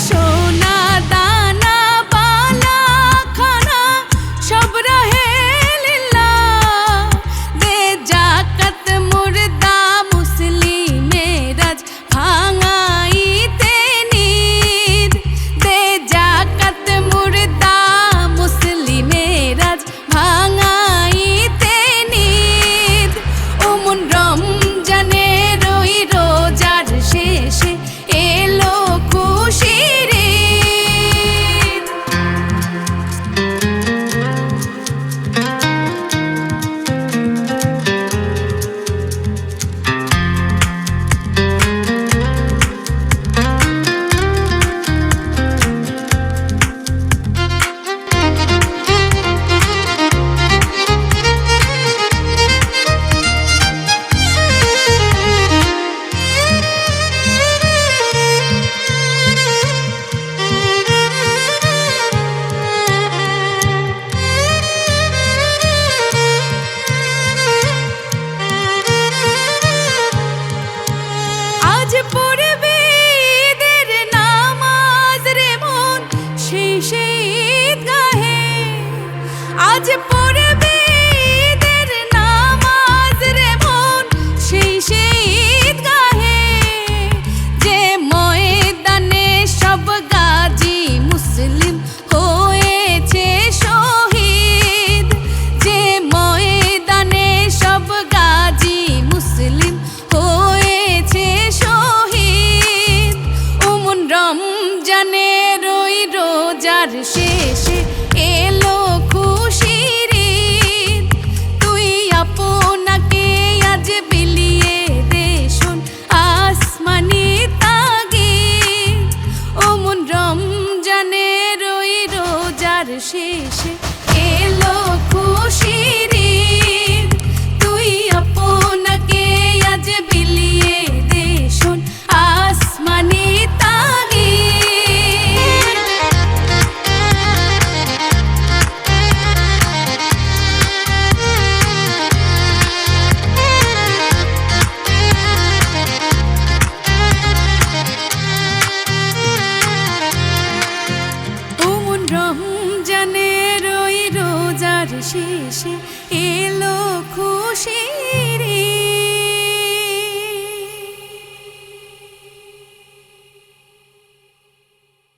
সোনা দানা বালা খানা সব রহে লিল্লাহ। দে জাকাত মুর্দা মুসলিমেরাজ ভাঙাইতে নিদ। দে জাকাত মুর্দা মুসলিমেরাজ ভাঙাইতে নিদ। ওমন রমজানের ওই রোজার শেষে এলো খুশির ঈদ। আজ পড়বে ঈদের নামাজ রে মন সেই সেই ঈদগাহে। আজ পড়বে ঈদের নামাজ রে মন সেই সেই ঈদগাহে। যে ময়দানে সব গাজী মুসলিম হয়েছে শহীদ। যে ময়দানে সব গাজী মুসলিম হয়েছে শহীদ। ওমন রমজানের ওই রোজার শেষে এলো খুশির ঈদ। তুই আপনাকে আজ বিলিয়ে দে শোন আসমানি তাগিদ। ওমন রমজানের ওই রোজার শেষে এলো খুশির ঈদ। তুই আপনাকে আজ বিলিয়ে দে শোন আসমানি তাগিদ। ওমন রমজানের ওই রোজার শেষে এলো